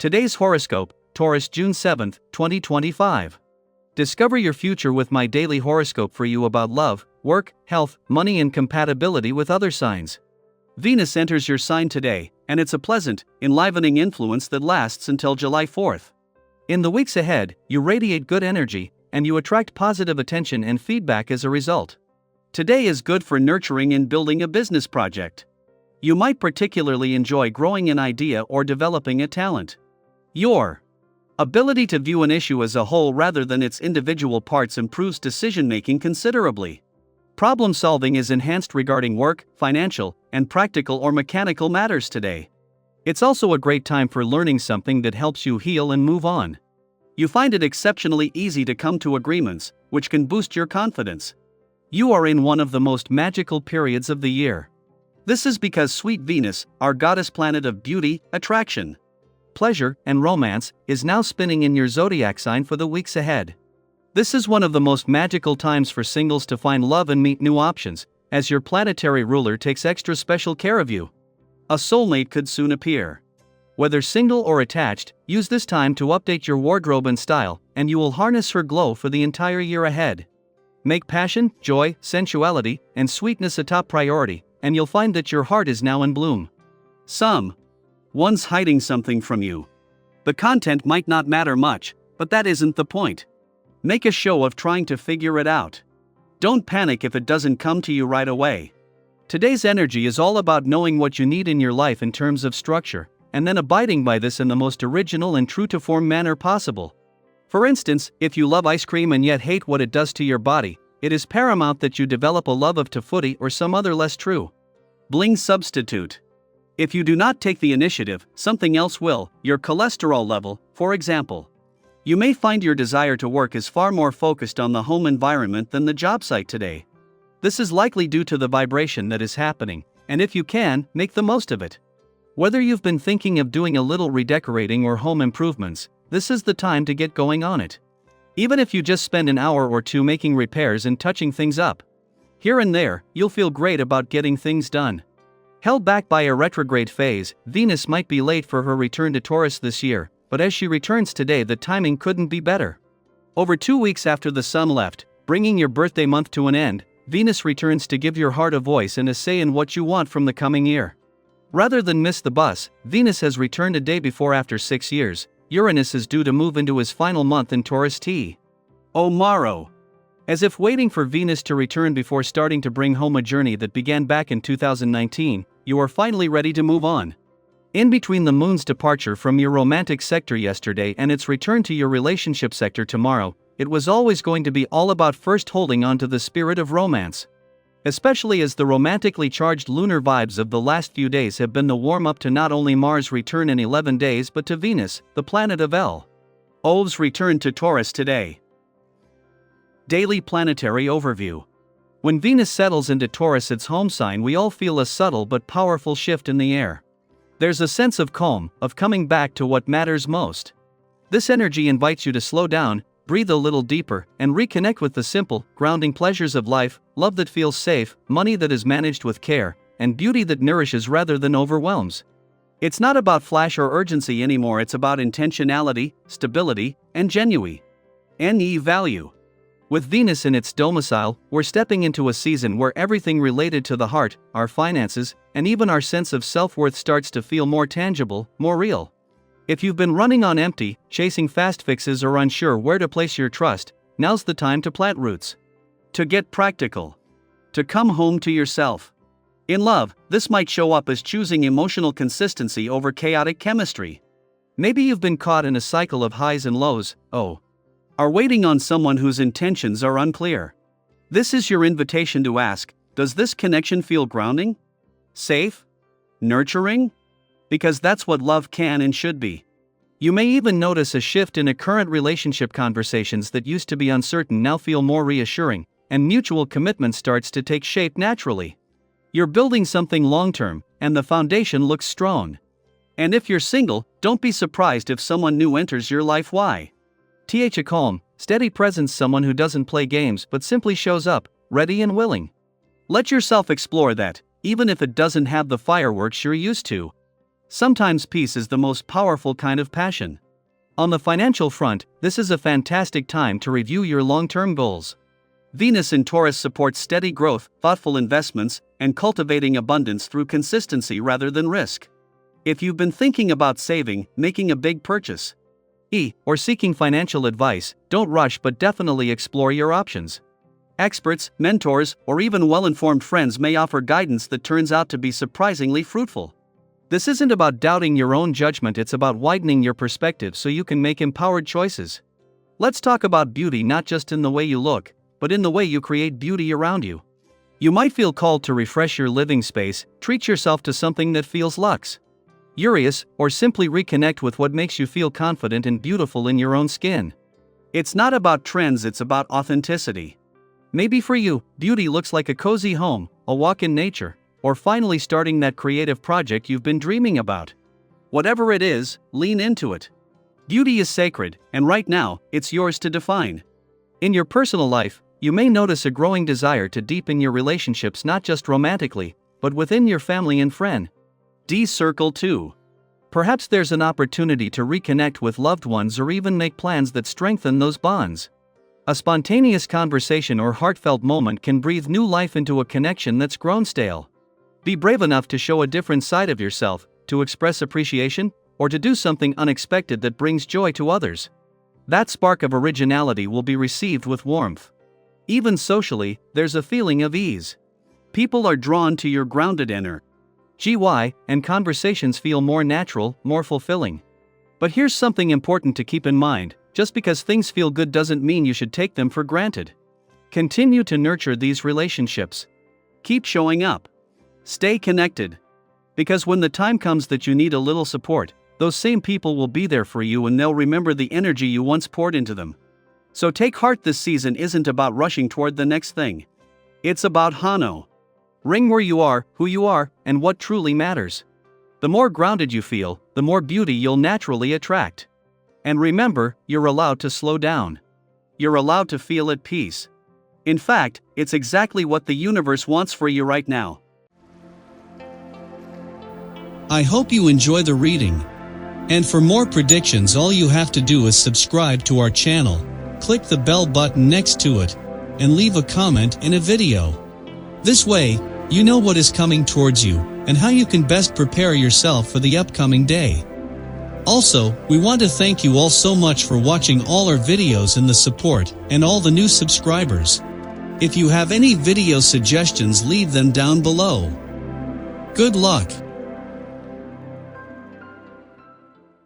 Today's horoscope, Taurus June 7, 2025. Discover your future with my daily horoscope for you about love, work, health, money and compatibility with other signs. Venus enters your sign today, and it's a pleasant, enlivening influence that lasts until July 4th. In the weeks ahead, you radiate good energy, and you attract positive attention and feedback as a result. Today is good for nurturing and building a business project. You might particularly enjoy growing an idea or developing a talent. Your ability to view an issue as a whole rather than its individual parts improves decision-making considerably. Problem solving is enhanced regarding work, financial, and practical or mechanical matters today. It's also a great time for learning something that helps you heal and move on. You find it exceptionally easy to come to agreements, which can boost your confidence. You are in one of the most magical periods of the year. This is because sweet Venus, our goddess planet of beauty, attraction, pleasure, and romance, is now spinning in your zodiac sign for the weeks ahead. This is one of the most magical times for singles to find love and meet new options, as your planetary ruler takes extra special care of you. A soulmate could soon appear. Whether single or attached, use this time to update your wardrobe and style, and you will harness her glow for the entire year ahead. Make passion, joy, sensuality, and sweetness a top priority, and you'll find that your heart is now in bloom. One's hiding something from you. The content might not matter much, but that isn't the point. Make a show of trying to figure it out. Don't panic if it doesn't come to you right away. Today's energy is all about knowing what you need in your life in terms of structure, and then abiding by this in the most original and true-to-form manner possible. For instance, if you love ice cream and yet hate what it does to your body, it is paramount that you develop a love of tutti or some other less true bling substitute. If you do not take the initiative, something else will, your cholesterol level, for example. You may find your desire to work is far more focused on the home environment than the job site today. This is likely due to the vibration that is happening, and if you can, make the most of it. Whether you've been thinking of doing a little redecorating or home improvements, this is the time to get going on it. Even if you just spend an hour or two making repairs and touching things up here and there, you'll feel great about getting things done. Held back by a retrograde phase, Venus might be late for her return to Taurus this year, but as she returns today, the timing couldn't be better. Over 2 weeks after the Sun left, bringing your birthday month to an end, Venus returns to give your heart a voice and a say in what you want from the coming year. Rather than miss the bus, Venus has returned a day before after 6 years. Uranus is due to move into his final month in Taurus tomorrow. As if waiting for Venus to return before starting to bring home a journey that began back in 2019, you are finally ready to move on. In between the moon's departure from your romantic sector yesterday and its return to your relationship sector tomorrow, it was always going to be all about first holding on to the spirit of romance. Especially as the romantically charged lunar vibes of the last few days have been the warm-up to not only Mars' return in 11 days but to Venus, the planet of Love's return to Taurus today. Daily planetary overview. When Venus settles into Taurus, its home sign, we all feel a subtle but powerful shift in the air. There's a sense of calm, of coming back to what matters most. This energy invites you to slow down, breathe a little deeper, and reconnect with the simple, grounding pleasures of life, love that feels safe, money that is managed with care, and beauty that nourishes rather than overwhelms. It's not about flash or urgency anymore, it's about intentionality, stability, and genuine value. With Venus in its domicile, we're stepping into a season where everything related to the heart, our finances, and even our sense of self-worth starts to feel more tangible, more real. If you've been running on empty, chasing fast fixes or unsure where to place your trust, now's the time to plant roots. To get practical. To come home to yourself. In love, this might show up as choosing emotional consistency over chaotic chemistry. Maybe you've been caught in a cycle of highs and lows, are waiting on someone whose intentions are unclear. This is your invitation to ask, does this connection feel grounding? Safe? Nurturing? Because that's what love can and should be. You may even notice a shift in a current relationship. Conversations that used to be uncertain now feel more reassuring, and mutual commitment starts to take shape naturally. You're building something long-term, and the foundation looks strong. And if you're single, don't be surprised if someone new enters your life. A calm, steady presence, someone who doesn't play games but simply shows up, ready and willing. Let yourself explore that, even if it doesn't have the fireworks you're used to. Sometimes peace is the most powerful kind of passion. On the financial front, this is a fantastic time to review your long-term goals. Venus in Taurus supports steady growth, thoughtful investments, and cultivating abundance through consistency rather than risk. If you've been thinking about saving, making a big purchase, or seeking financial advice, don't rush but definitely explore your options. Experts, mentors, or even well-informed friends may offer guidance that turns out to be surprisingly fruitful. This isn't about doubting your own judgment, it's about widening your perspective so you can make empowered choices. Let's talk about beauty, not just in the way you look, but in the way you create beauty around you. You might feel called to refresh your living space, treat yourself to something that feels luxe, luxurious, or simply reconnect with what makes you feel confident and beautiful in your own skin. It's not about trends, it's about authenticity. Maybe for you, beauty looks like a cozy home, a walk in nature, or finally starting that creative project you've been dreaming about. Whatever it is, lean into it. Beauty is sacred, and right now, it's yours to define. In your personal life, you may notice a growing desire to deepen your relationships, not just romantically, but within your family and friend circle too. Perhaps there's an opportunity to reconnect with loved ones or even make plans that strengthen those bonds. A spontaneous conversation or heartfelt moment can breathe new life into a connection that's grown stale. Be brave enough to show a different side of yourself, to express appreciation, or to do something unexpected that brings joy to others. That spark of originality will be received with warmth. Even socially, there's a feeling of ease. People are drawn to your grounded energy, and conversations feel more natural, more fulfilling. But here's something important to keep in mind: just because things feel good doesn't mean you should take them for granted. Continue to nurture these relationships. Keep showing up. Stay connected. Because when the time comes that you need a little support, those same people will be there for you and they'll remember the energy you once poured into them. So take heart, this season isn't about rushing toward the next thing. It's about Hano. Ring where you are, who you are, and what truly matters. The more grounded you feel, the more beauty you'll naturally attract. And remember, you're allowed to slow down. You're allowed to feel at peace. In fact, it's exactly what the universe wants for you right now. I hope you enjoy the reading. And for more predictions, all you have to do is subscribe to our channel, click the bell button next to it, and leave a comment in a video. This way, you know what is coming towards you, and how you can best prepare yourself for the upcoming day. Also, we want to thank you all so much for watching all our videos and the support, and all the new subscribers. If you have any video suggestions, leave them down below. Good luck!